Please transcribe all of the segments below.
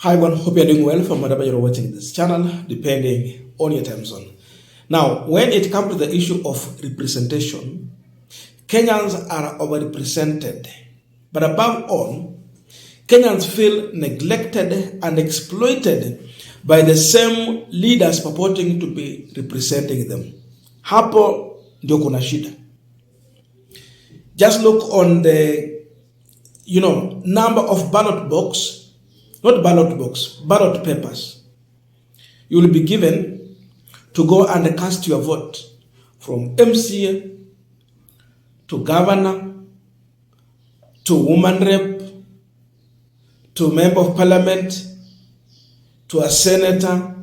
Hi everyone, hope you're doing well from wherever you're watching this channel, depending on your time zone. Now, when it comes to the issue of representation, Kenyans are overrepresented. But above all, Kenyans feel neglected and exploited by the same leaders purporting to be representing them. Hapo ndio kuna shida. Just look on the, number of ballot papers you will be given to go and cast your vote, from MCA to governor to woman rep to member of parliament to a senator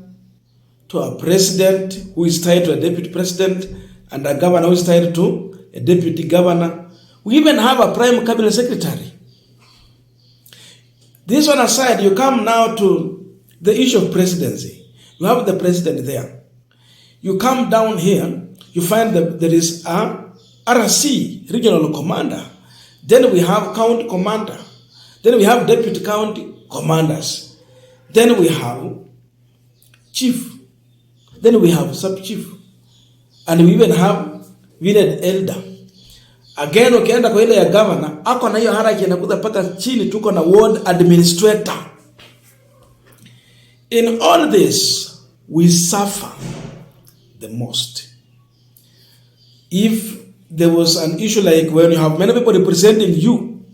to a president who is tied to a deputy president and a governor who is tied to a deputy governor. We even have a prime cabinet secretary. This one aside, you come now to the issue of presidency. You have the president there. You come down here, you find that there is a RC, regional commander. Then we have county commander. Then we have deputy county commanders. Then we have chief. Then we have sub-chief. And we even have village elder. Again, ukienda kwa ile ya governor, ako na hiyo hierarchy inakuja paka chini tuko na ward administrator. In all this, we suffer the most. If there was an issue like when you have many people representing you,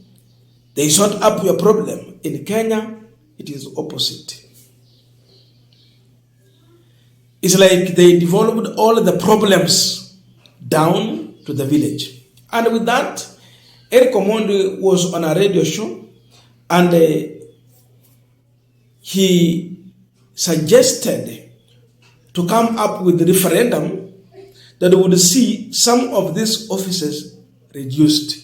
they sort up your problem. In Kenya, it is opposite. It's like they developed all the problems down to the village. And with that, Omondi was on a radio show and he suggested to come up with a referendum that would see some of these offices reduced.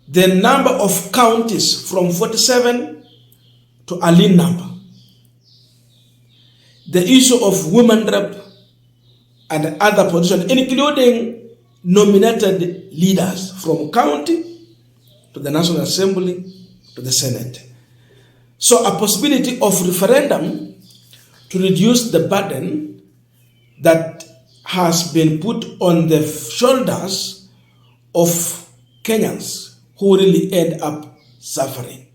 The number of counties from 47 to a lean number. The issue of women rep and other positions, including nominated leaders from county to the National Assembly to the Senate. So a possibility of referendum to reduce the burden that has been put on the shoulders of Kenyans who really end up suffering.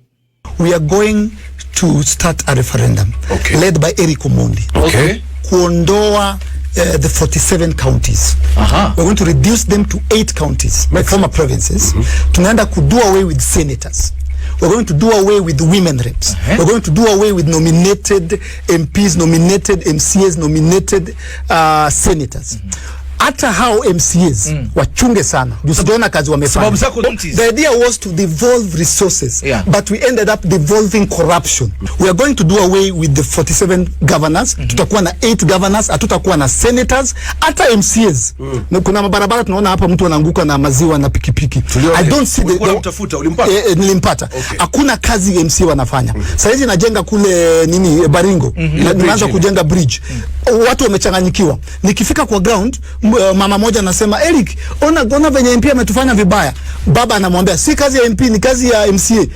We are going to start a referendum led by Omondi. Kuondoa the 47 counties. We're going to reduce them to 8 counties, former provinces. Tunaenda to do away with senators. We're going to do away with women reps. We're going to do away with nominated MPs, nominated MCAs, nominated senators. Hata how MCAs wachunge sana. Usijiona kazi wamefanya. The idea was to devolve resources, but we ended up devolving corruption. We are going to do away with the 47 governors. Tutakuwa na 8 governors, hatutakuwa na senators, hata MCAs. Kuna mabarabara tunaona hapa mtu anaanguka na maziwa na pikipiki. I don't see nilimpata. Hakuna kazi MC wanafanya. Sasa hizi najenga kule Baringo. Naanza kujenga bridge. Watu wamechanganyikiwa. Nikifika kwa ground, mama moja anasema Eric, ona venye MP ametufanya vibaya. Baba anamwambia si kazi ya MP, ni kazi ya MCA.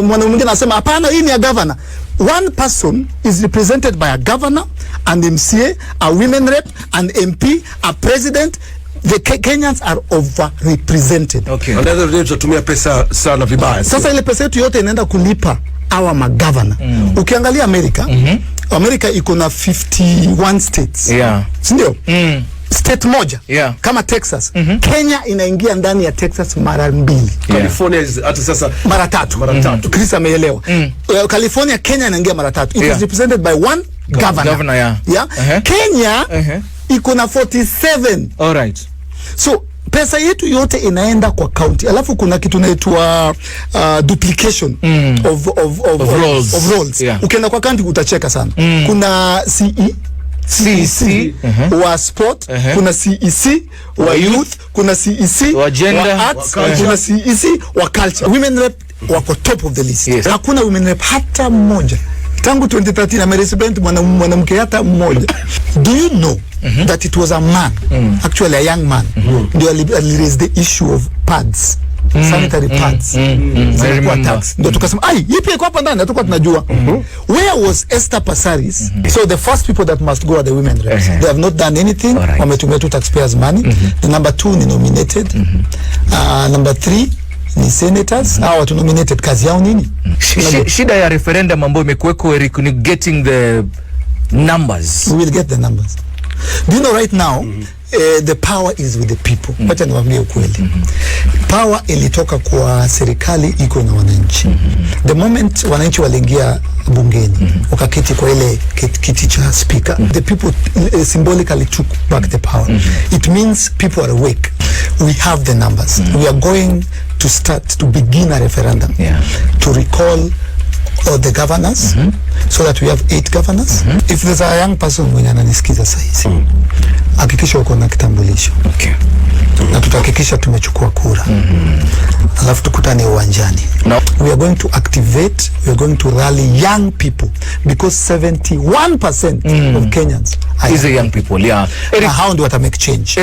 Mwana mwingine anasema hapana, hii ni ya governor. One person is represented by a governor, an MCA, a women rep, an MP, a president. The Kenyans are overrepresented. Another day tutumia pesa sana vibaya. Sasa ile pesa yetu yote inaenda kulipa our magavana. Ukiangalia America, America iko na 51 states. Sindio? State moja kama Texas. Kenya inaingia ndani ya Texas mara 2. California is hata sasa mara 3. Chris ameelewa. California, Kenya inaingia mara 3. It is represented by one governor. Kenya iko na 47. All right. So pesa yetu yote inaenda kwa county. Alafu kuna kitu inaitwa duplication of roles. Ukienda kwa county utacheka sana. Kuna CEC wa sport, kuna CEC wa youth, kuna CEC wa gender, wa arts, kuna CEC wa culture. Women rep wako top of the list. Hakuna women rep hata mmoja. Tangu 2013 amerepresent mwanamke hata mmoja. Do you know that it was a man, actually a young man, ndio raised the issue of pads sanitary pads zilikuwa tax. Ndio tukasema hii pia iko hapa ndani, hatukuwa tunajua. Where was Esther Passaris? So the first people that must go are the women reps. They have not done anything. Wametumia tu taxpayers money. The number 2 ni nominated. Number 3 ni senators. Hao tu nominated, kazi yao nini? Shida ya referendum ambayo imekuweko, Eric, ni getting the numbers. We will get the numbers. Do you know right now the power is with the people. Wacha niwaambie ukweli. Power ilitoka kwa serikali, iko na wananchi. The moment wananchi waliingia bungeni, wakaketi kwa ile kiti cha speaker, the people symbolically took back the power. It means people are awake. We have the numbers. We are going to begin a referendum to recall all the governors, so that we have 8 governors. If there's a young person mwenye ananisikiza saizi, hakikisha uko na kitambulisho. Na tutahakikisha tumechukua kura. Alafu tukutane uwanjani. We are going to activate, we are going to rally young people, because 71% of Kenyans are young people. Eric, how do we make change?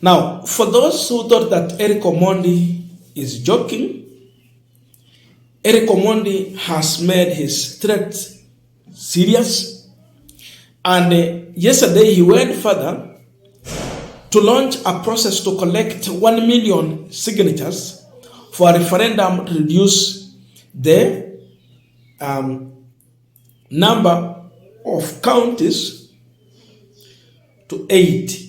Now, for those who thought that Eric Omondi is joking, Eric Omondi has made his threat serious, and yesterday he went further to launch a process to collect 1 million signatures for a referendum to reduce the number of counties to 8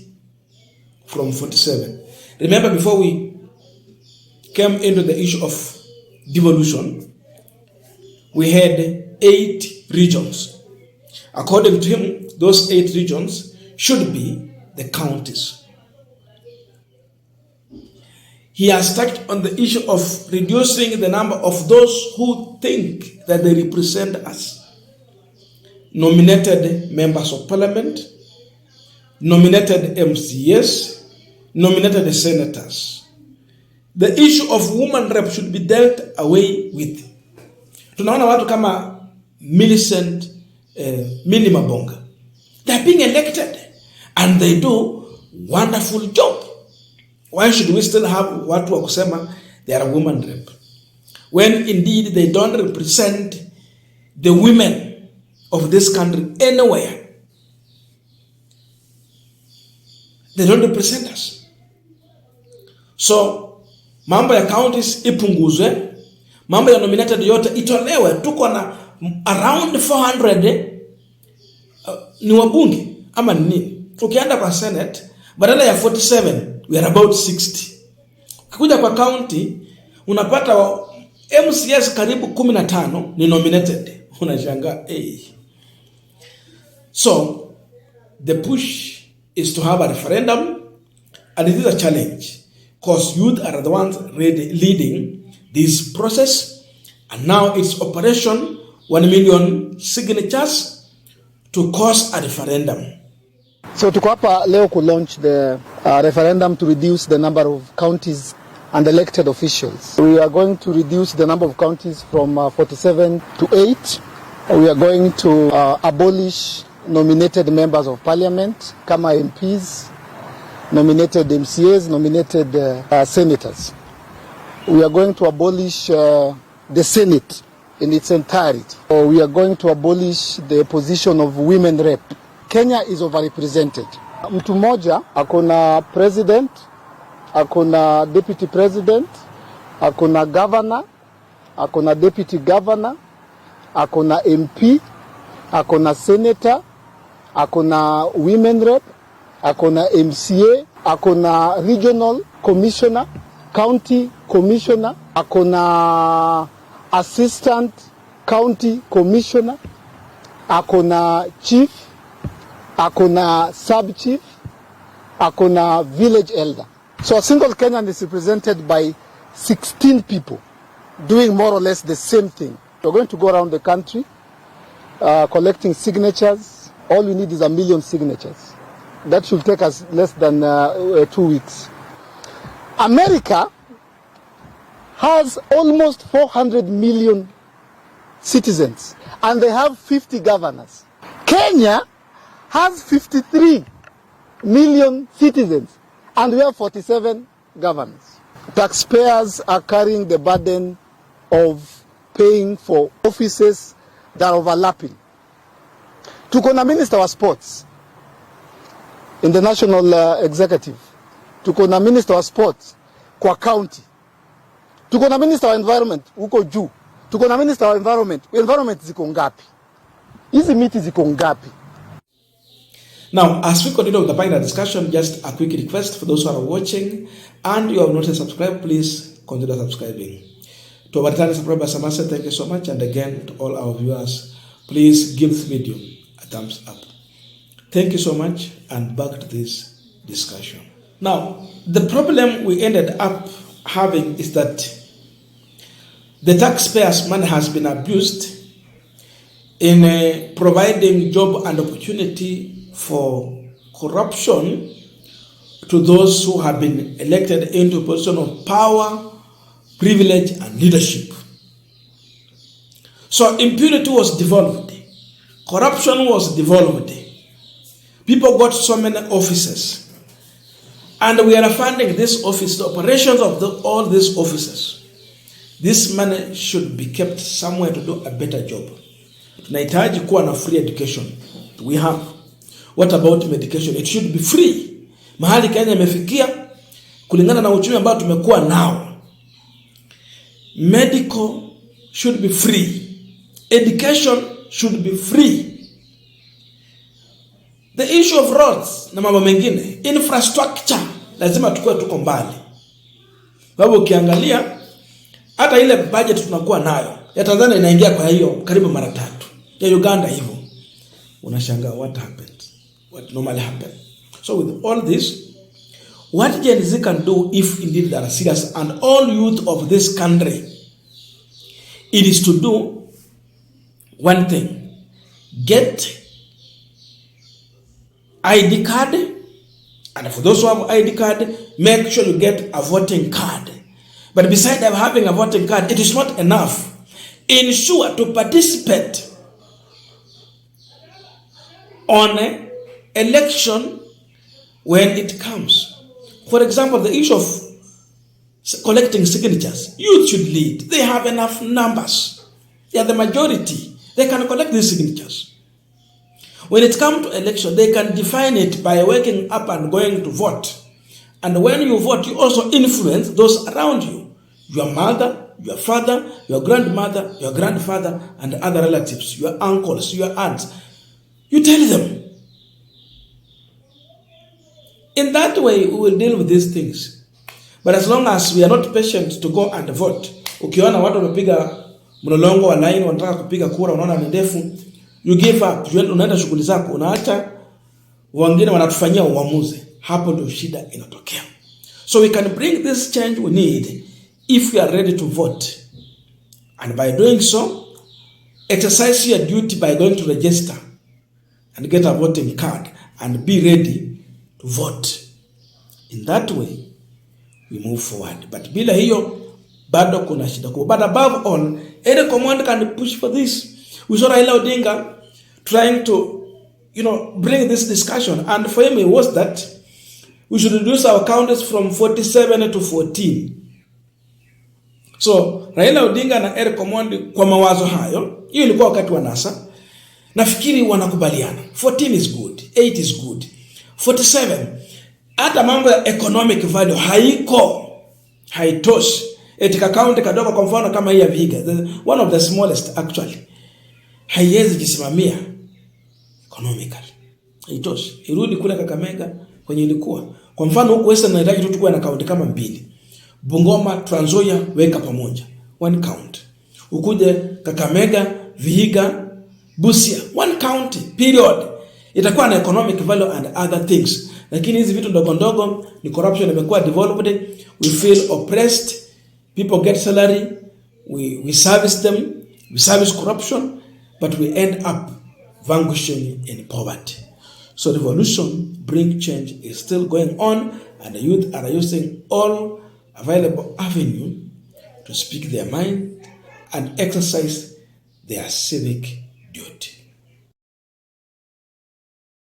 from 47. Remember, before we came into the issue of devolution, we had 8 regions. According to him, those 8 regions should be the counties. He has touched on the issue of reducing the number of those who think that they represent us. Nominated members of parliament, nominated MCAs, nominated senators. The issue of woman rep should be dealt away with. Tunaona watu kama Millicent Millie Mabonga. They are being elected and they do wonderful job. Why should we still have watu wa kusema they are a woman rep, when indeed they don't represent the women of this country anywhere? They don't represent us. So mambo ya counties ipunguzwe, mambo ya nominated yote itolewe. Tuko na around 400 ni wabunge ama nini. Tukienda kwa Senate, badala ya 47 we are about 60. Ukikuja kwa county unapata MCS karibu 15 ni nominated. Unashangaa So the push is to have a referendum, and it is a challenge because youth are the ones leading this process, and now it's Operation 1 million signatures to cause a referendum. So tuko hapa leo ku launch the referendum to reduce the number of counties and elected officials. We are going to reduce the number of counties from 47 to 8. We are going to abolish nominated members of parliament, kama MPs, nominated MCAs, nominated senators. We are going to abolish the Senate in its entirety. We are going to abolish the position of women rep. Kenya is overrepresented. Mtu mmoja akona president, akona deputy president, akona governor, akona deputy governor, akona MP, akona senator, akona women rep, akona MCA, akona regional commissioner, county commissioner, akona assistant county commissioner, akona chief, akona sub chief, akona village elder. So a single Kenyan is represented by 16 people doing more or less the same thing. We're going to go around the country collecting signatures. All we need is 1 million signatures. That should take us less than 2 weeks. America has almost 400 million citizens and they have 50 governors. Kenya has 53 million citizens and we have 47 governors. Taxpayers are carrying the burden of paying for offices that are overlapping. Tuko na minister wa sports in the national executive. Tuko na minister wa sports kwa county. Tuko na minister wa environment huko juu. Tuko na minister wa environment. Environment ziko ngapi? Hizi miti ziko ngapi? Now, as we continue with the final discussion, just a quick request for those who are watching and you have not subscribed, please consider subscribing. To our returning subscribers, I must say thank you so much. And again, to all our viewers, please give this video a thumbs up. Thank you so much, and back to this discussion. Now, the problem we ended up having is that the taxpayers' money has been abused in providing job and opportunity for corruption to those who have been elected into a position of power, privilege, and leadership. So impunity was devolved. Corruption was devolved. People got so many offices. And we are funding this office, the operations of all these offices. This money should be kept somewhere to do a better job. Tunahitaji kuwa na free education. We have. What about medication? It should be free. Mahali Kenya imefikia kulingana na uchumi ambao tumekuwa nao. Medical should be free. Education should be free. The issue of roads na mambo mengine, infrastructure, lazima tukue tuko mbali. Sababu ukiangalia hata ile budget tunakuwa nayo ya Tanzania inaingia kwa hiyo karibu mara 3. Ya Uganda hivyo. Unashangaa what happened? What normally happens. So with all this, what Gen Z can do if indeed they are serious, and all youth of this country, it is to do one thing. Get ID card, and for those who have ID card, make sure you get a voting card. But besides having a voting card, it is not enough. Ensure to participate on an election when it comes. For example, the issue of collecting signatures. Youth should lead. They have enough numbers. They are the majority. They can collect these signatures. When it comes to election, they can define it by waking up and going to vote. And when you vote, you also influence those around you. Your mother, your father, your grandmother, your grandfather, and other relatives, your uncles, your aunts. You tell them. In that way, we will deal with these things. But as long as we are not patient to go and vote, ukiona watu wamepiga mlolongo wa line wanataka kupiga kura, unaona ni ndefu, you give up, unaenda shughuli zako, unaacha wengine wanatufanyia uamuzi. Hapo ndio shida inatokea. So we can bring this change we need if we are ready to vote. And by doing so, exercise your duty by going to register and get a voting card and be ready to vote. In that way, we move forward. But bila hiyo, bado kuna shida kubwa. But above all, any command can push for this. We saw Raila Odinga trying to, bring this discussion. And for him, it was that we should reduce our counties from 47 to 14. So, Raila Odinga na Eric Omondi kwa mawazo hayo, hiyo ilikuwa wakati wa NASA, nafikiri wanakubaliana. 14 is good, 8 is good. 47, hata mambo ya economic value haitoshi. Etika county kadogo kwa mfano kama hii ya Vihiga, one of the smallest actually, haiwezi jisimamia economically. Haitoshi. Irudi kule Kakamega kwenye ilikuwa. Kwa mfano huko Western inahitaji tu tukuwe na county kama 2. Bungoma, Trans Nzoia weka pamoja, 1 county. Ukuje Kakamega, Vihiga, Busia, 1 county, period. Itakuwa na economic value and other things. Lakini hizi vitu ndogo ndogo ni corruption imekuwa developed. We feel oppressed. People get salary. We service them. We service corruption. But we end up vanquishing in poverty. So revolution, bring change is still going on. And the youth are using all available avenue to speak their mind and exercise their civic duty.